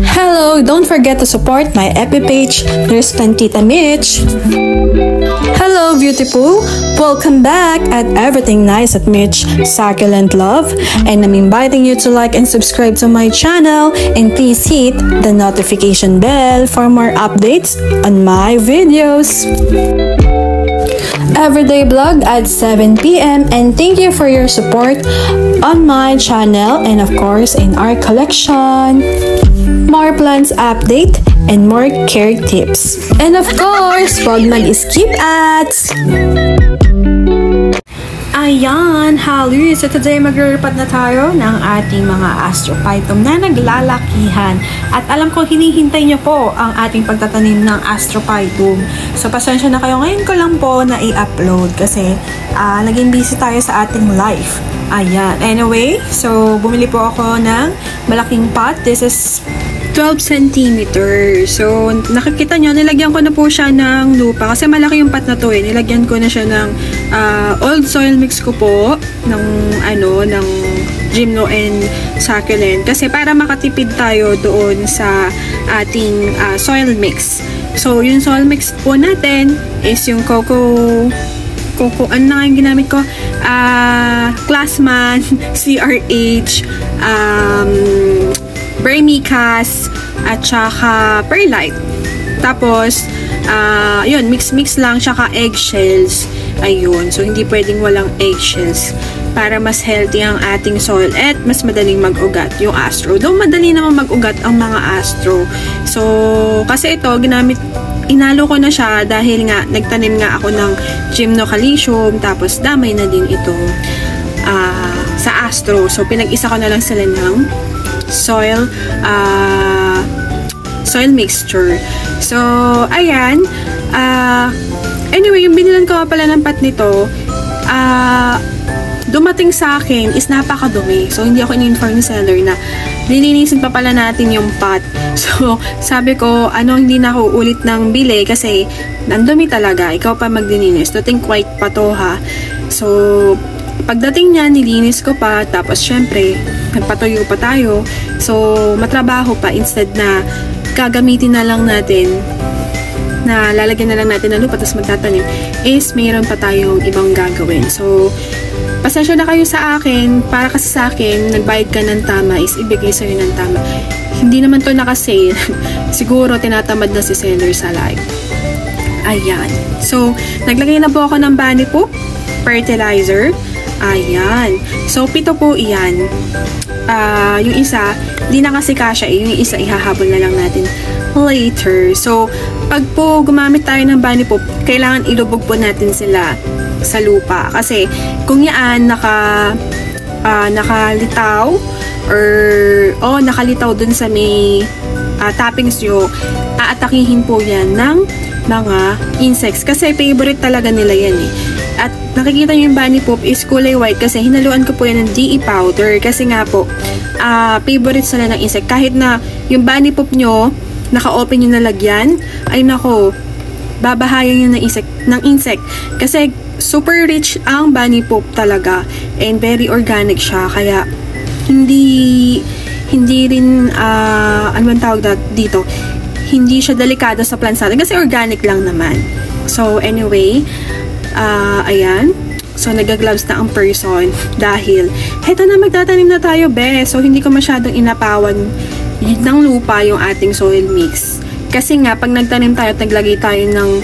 Hello! Don't forget to support my FB page, Nurse Tita Mitch. Hello, beautiful! Welcome back at Everything Nice at Mitch Succulent Love, and I'm inviting you to like and subscribe to my channel, and please hit the notification bell for more updates on my videos. Everyday vlog at 7 p.m. and thank you for your support on my channel and of course in our collection. More plants update and more care tips. And of course, wag mag-skip ads! Ayan, hali! So today magre-repot na tayo ng ating mga astrophytum na naglalakihan. At alam ko, hinihintay niyo po ang ating pagtatanim ng astrophytum. So pasensya na kayo, ngayon ko lang po na i-upload kasi naging busy tayo sa ating life. Ayan, anyway, so bumili po ako ng malaking pot. This is 12 cm. So, nakikita nyo, nilagyan ko na po siya ng lupa. Kasi malaki yung pot na to eh. Nilagyan ko na siya ng old soil mix ko po. Ng gymno and succulent. Kasi para makatipid tayo doon sa ating soil mix. So, yung soil mix po natin is yung ano na yung ginamit ko? Classman, CRH, Vermicast, at saka perlite. Tapos, yun, mix lang, saka eggshells. Ayun, so hindi pwedeng walang eggshells para mas healthy ang ating soil at mas madaling mag-ugat yung astro. Though madali naman mag-ugat ang mga astro. So, kasi ito, inalo ko na siya dahil nga, nagtanim nga ako ng gymnocalycium, tapos damay na din itong sa astro. So, pinag-isa ko na lang sila ng soil mixture. So, ayan. Anyway, yung binilan ko pala ng pot nito, dumating sa akin is napakadumi. So, hindi ako in-inform ni seller na lilinisin pa pala natin yung pot. So, sabi ko, hindi na ako ulit ng bili kasi nandumi talaga. Ikaw pa maglilinis. To think white pa to, ha. So, pagdating niya, nilinis ko pa. Tapos, syempre, nagpatuyo pa tayo. So, matrabaho pa instead na gagamitin na lang natin, na lalagyan na lang natin ng lupa tapos magtatanim, is mayroon pa tayong ibang gagawin. So, pasensya na kayo sa akin. Para kasi sa akin, nagbayad ka ng tama is ibigay sa'yo ng tama. Hindi naman to naka-sale. Siguro, tinatamad na si seller sa live. Ayan. So, naglagay na po ako ng bunny poop fertilizer. Ayan. So, 7 po iyan. Yung isa, di na kasi kasya eh. Yung isa, ihahabol na lang natin later. So, pag po gumamit tayo ng bunny poop, kailangan ilubog po natin sila sa lupa. Kasi, kung yan, nakalitaw, or, nakalitaw dun sa may toppings nyo, aatakihin po yan ng mga insects. Kasi, favorite talaga nila yan eh. At nakikita nyo yung bunny poop is kulay white kasi hinaluan ko po yan ng DE powder kasi nga po, favorite sila ng insect. Kahit na yung bunny poop nyo, naka-open yung nalagyan, ay nako, babahayan yun ng insect. Kasi super rich ang bunny poop talaga and very organic siya. Kaya hindi rin, ano man tawag dito, hindi siya delikado sa plants natin kasi organic lang naman. So anyway, ayan. So, nagagloves na ang person dahil heto na, magtatanim na tayo, be. So, hindi ko masyadong inapawan ng lupa yung ating soil mix. Kasi nga, pag nagtanim tayo at naglagay tayo ng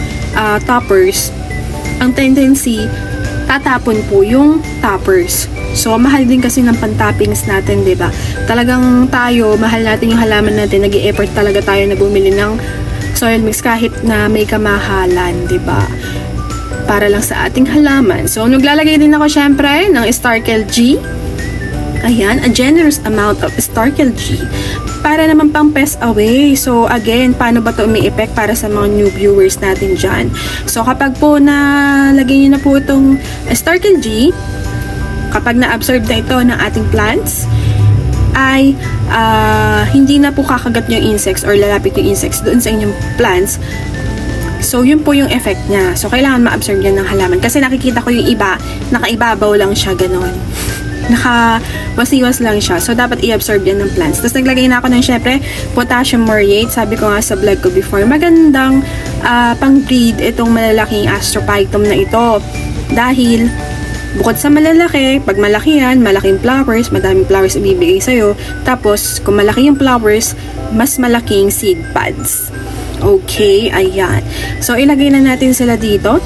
toppers, ang tendency, tatapon po yung toppers. So, mahal din kasi ng pantoppings natin, diba? Talagang tayo, mahal natin yung halaman natin. Nag-i-effort talaga tayo na bumili ng soil mix kahit na may kamahalan, diba? Para lang sa ating halaman. So, naglalagay din ako syempre ng Starkel G. Ayan, a generous amount of Starkel G. Para naman pang pest away. So, again, paano ba ito umi-effect para sa mga new viewers natin dyan? So, kapag po nalagay nyo na po itong Starkel G, kapag na-absorb na ito ng ating plants, ay hindi na po kakagat yung insects or lalapit yung insects doon sa inyong plants. So, yun po yung effect niya. So, kailangan ma-absorb yan ng halaman. Kasi nakikita ko yung iba, nakaibabaw lang siya, ganon. Naka-wasiwas lang siya. So, dapat i-absorb yan ng plants. Tapos, naglagay na ako ng, syempre, potassium muriate. Sabi ko nga sa vlog ko before, magandang pang-breed itong malalaking Astrophytum na ito. Dahil, bukod sa malalaki, pag malaki yan, malaking flowers, madaming flowers ibibigay sa'yo. Tapos, kung malaki yung flowers, mas malaking seed pods. Okay, ayan. So, ilagay na natin sila dito.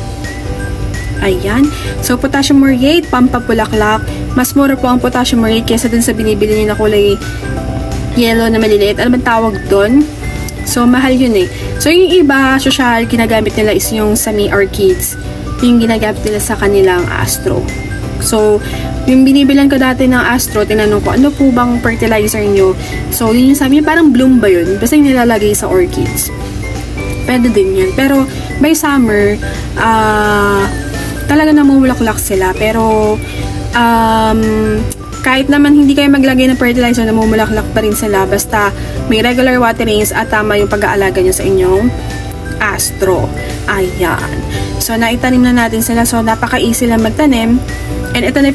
Ayan. So, potassium muriate, pampapulaklak. Mas mura po ang potassium muriate kaysa dun sa binibili niyo na kulay yellow na maliliit. Ano bang tawag dun? So, mahal yun eh. So, yung iba, social, ginagamit nila is yung Sami Orchids. Yung ginagamit nila sa kanilang Astro. So, yung binibilan ko dati ng Astro, tinanong ko, ano po bang fertilizer nyo? So, yun yung sabi niya, parang bloom ba yun? Basta yung nilalagay sa orchids. Pwede din yun. Pero, by summer, talaga namumulaklak sila. Pero, kahit naman hindi kayo maglagay ng fertilizer, namumulaklak pa rin sila. Basta, may regular waterings at tama yung pag-aalaga nyo sa inyong Astro. Ayan. So, naitanim na natin sila. So, napaka-easy lang magtanim. And ito na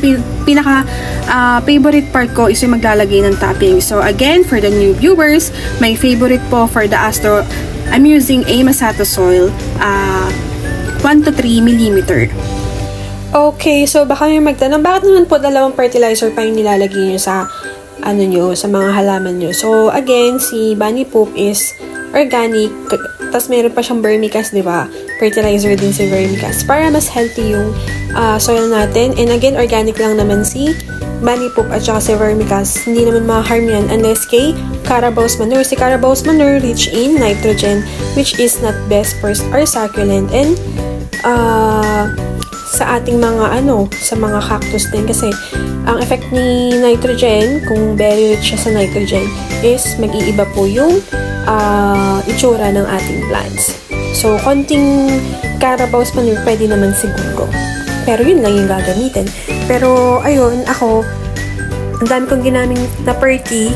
pinaka-favorite part ko is yung maglalagay ng topping. So, again, for the new viewers, my favorite po for the Astro, I'm using a Masato soil, 1 to 3 mm. Okay, so baka may magtanong, bakit naman po dalawang fertilizer pa yung nilalagay nyo sa, sa mga halaman nyo? So, again, si Bunny Poop is organic, tapos meron pa siyang vermicast, diba? Fertilizer din si vermicast, para mas healthy yung soil natin. And again, organic lang naman si Bunny Poop at saka si vermicast. Hindi naman ma-harm yan unless kay Carabao's manure. Si Carabao's manure rich in nitrogen, which is not best for our succulent and sa ating mga sa mga cactus din, kasi ang effect ni nitrogen, kung very rich siya sa nitrogen, is mag-iiba po yung itsura ng ating plants. So, konting Carabao's manure pwede naman siguro. Pero yun lang yung gagamitin. Pero, ayun, ako, ang dami kong ginaming na perky,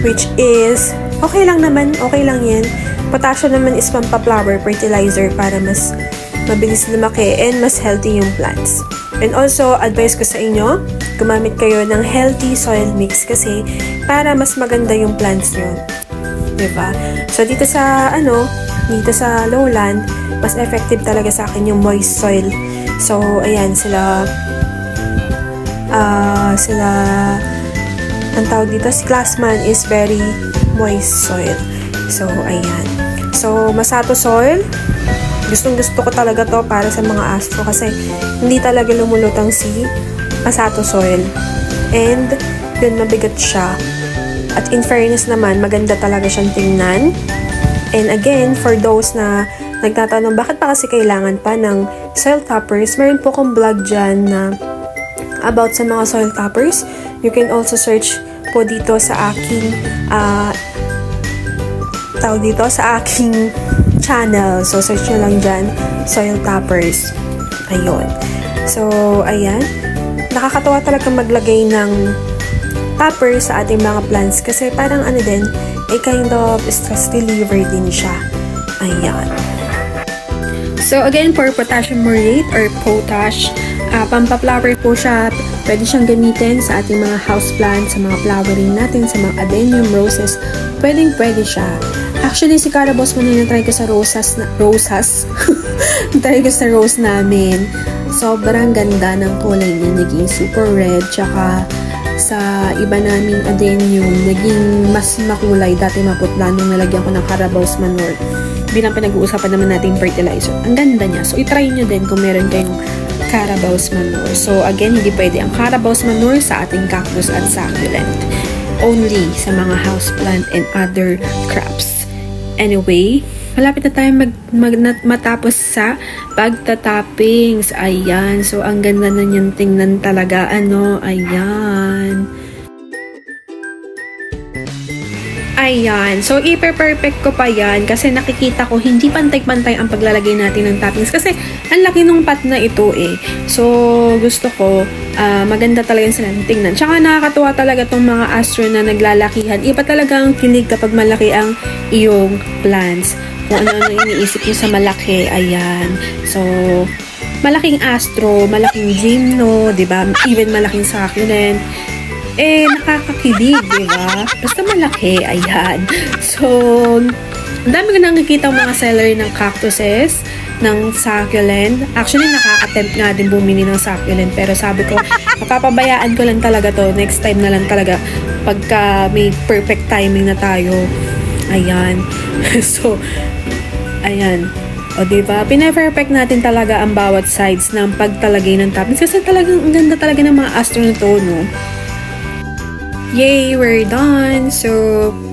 which is, okay lang naman, okay lang yan. Potassium naman is pampaplower fertilizer para mas mabilis lumaki and mas healthy yung plants. And also, advice ko sa inyo, gumamit kayo ng healthy soil mix kasi para mas maganda yung plants nyo. Diba? So, dito sa, dito sa lowland, mas effective talaga sa akin yung moist soil. So, ayan, sila, ang tawag dito, si Glassman is very moist soil. So, ayan. So, Masato soil, gustong-gusto ko talaga to para sa mga Astro kasi hindi talaga lumulutang si Masato soil. And, yun, mabigat siya. At in fairness naman, maganda talaga siyang tingnan. And again, for those na nagtatanong, bakit pa kasi kailangan pa ng soil toppers? Meron po akong vlog dyan na about sa mga soil toppers. You can also search po dito sa aking sa aking channel. So, search nyo lang dyan, soil toppers. Ayun. So, ayan. Nakakatawa talaga maglagay ng topper sa ating mga plants kasi parang din, kind of stress reliever din siya. Ayan. So, again, for potassium muriate or potash, pampaplower po siya. Pwede siyang gamitin sa ating mga houseplants, sa mga flowering natin, sa mga adenium, roses. Pwede siya. Actually, si Carabao's manure na-try ko sa roses. Na-try ko sa rose namin. Sobrang ganda ng kulay niya. Naging super red. Tsaka, sa iba naming adenium, naging mas makulay. Dati maputla nung nalagyan ko ng Carabao's manure. Bilang pinag-uusapan naman natin fertilizer. Ang ganda niya. So, itry nyo din kung meron kayong Carabao's manure. So, again, hindi pwede ang Carabao's manure sa ating cactus at succulent. Only sa mga houseplant and other crops. Anyway, malapit na tayo matapos sa pagtatoppings. Ayan. So, ang ganda na niyang tingnan talaga. Ayan. Ayan. So, ipe-perfect ko pa yan kasi nakikita ko hindi pantay-pantay ang paglalagay natin ng toppings kasi ang laki ng pot na ito eh. So, gusto ko maganda talaga sila tingnan. Tsaka nakakatuwa talaga tong mga Astro na naglalakihan. Iba talaga ang kilig kapag malaki ang iyong plants. Kung ano-ano iniisip nyo sa malaki. Ayan. So, malaking astro, malaking gymno, diba? Even malaking succulent. Nakakakilig, diba? Basta malaki, ayan. So, ang dami ko nakikita mga seller ng cactuses, ng succulent. Actually, nakaka-tempt nga din bumili ng succulent. Pero sabi ko, mapapabayaan ko lang talaga to. Next time na lang talaga. Pagka may perfect timing na tayo. Ayan. So, ayan. O, diba? Pina-perfect natin talaga ang bawat sides ng pagtalagay ng toppings. Kasi talagang, ang ganda talaga ng mga astro na to, no? Yay! We're done! So,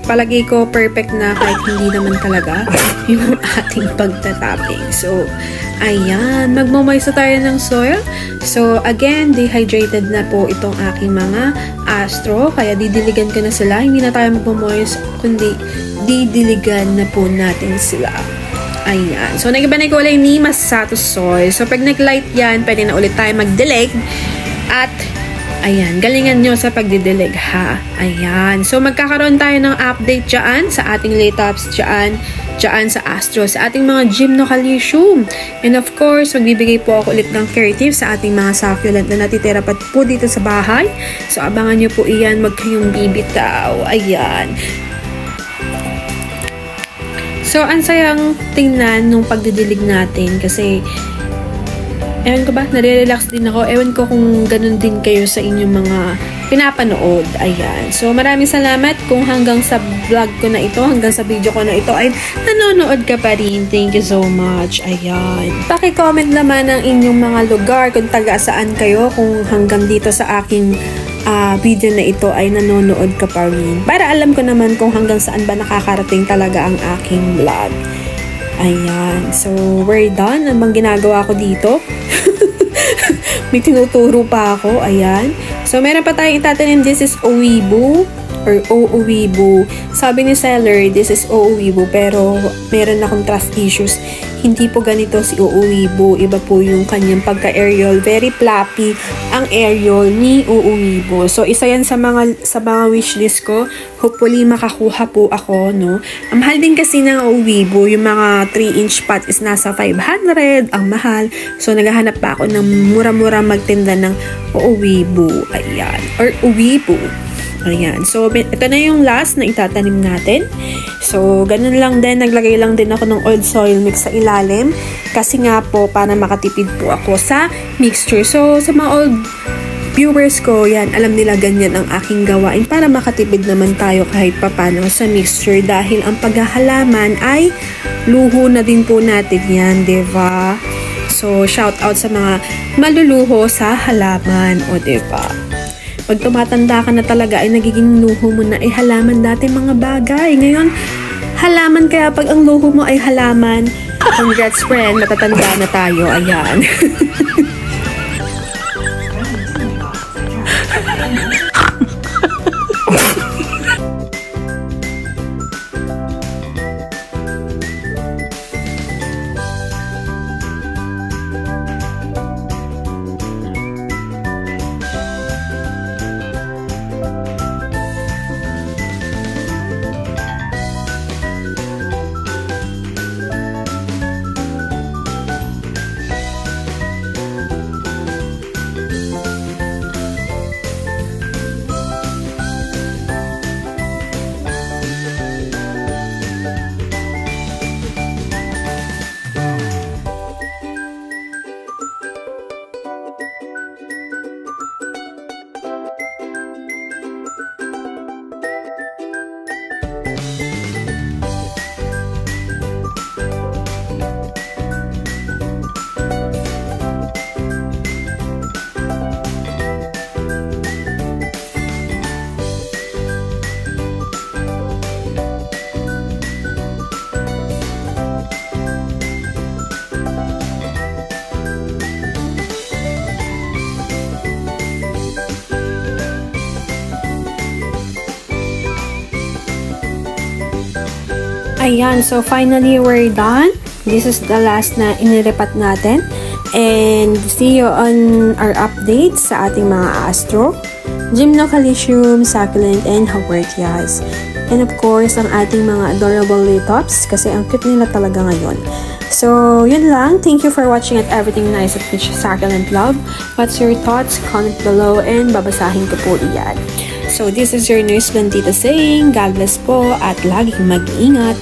palagay ko perfect na kahit hindi naman talaga yung ating pagtatapping. So, ayan. Magmamoist tayo ng soil. So, again, dehydrated na po itong aking mga astro. Kaya didiligan ko na sila. Hindi na tayo magmamoist, kundi didiligan na po natin sila. Ayan. So, nag-iba na yung kulay ni Masato Soil. So, pag nag-light yan, pwede na ulit tayo mag-dilig. At ayan, galingan nyo sa pagdidilig ha. Ayan. So, magkakaroon tayo ng update dyan sa ating laytops dyan sa Astro, sa ating mga Gymnocalycium. And of course, magbibigay po ako ulit ng care tips sa ating mga succulent na natitira pa po dito sa bahay. So, abangan nyo po iyan. Wag kayong bibitaw. Ayan. So, ang sayang tingnan nung pagdidilig natin kasi ewan ko ba, nare-relax din ako. Ewan ko kung ganun din kayo sa inyong mga pinapanood. Ayan. So, maraming salamat kung hanggang sa vlog ko na ito, hanggang sa video ko na ito ay nanonood ka pa rin. Thank you so much. Ayan. Paki-comment naman ang inyong mga lugar kung taga saan kayo, kung hanggang dito sa aking video na ito ay nanonood ka pa rin. Para alam ko naman kung hanggang saan ba nakakarating talaga ang aking vlog. Ayan. So, we're done. Ano bang ginagawa ko dito? May tinuturo pa ako. Ayan. So, meron pa tayong itatanim. This is Owibu or Oowibu. Sabi ni seller, this is Oowibu. Pero, meron akong trust issues. Hindi po ganito si Oowibu. Iba po yung kanyang pagka-aerial. Very fluffy ang aerial ni Oowibu. So, isa yan sa mga wishlist ko. Hopefully, makakuha po ako, no? Ang mahal din kasi ng Oowibu. Yung mga 3-inch pot is nasa 500. Ang mahal. So, naghahanap pa ako ng mura-mura magtinda ng Oowibu. Ayan. Or Oowibu. Ayan. So, ito na yung last na itatanim natin. So, ganun lang din. Naglagay lang din ako ng old soil mix sa ilalim. Kasi nga po, para makatipid po ako sa mixture. So, sa mga old viewers ko, yan, alam nila ganyan ang aking gawain para makatipid naman tayo kahit papano sa mixture. Dahil ang paghahalaman ay luho na din po natin yan, diba? So, shout out sa mga maluluho sa halaman, o diba? Pag tumatanda ka na talaga ay nagiging luho mo na ay halaman dati mga bagay. Ngayon, halaman kaya pag ang luho mo ay halaman, congrats friend, matatanda na tayo. Ayan. Ayan, so finally we're done. This is the last na iniripat natin. And see you on our updates sa ating mga astro, Gymnocalycium, succulent, and Haworthias. And of course, ang ating mga adorable laytops kasi ang cute nila talaga ngayon. So, yun lang. Thank you for watching at Everything Nice at Peach Succulent Love. What's your thoughts? Comment below and babasahin ko po iyan. So, this is your nurse Blandita saying, God bless po at laging mag-ingat.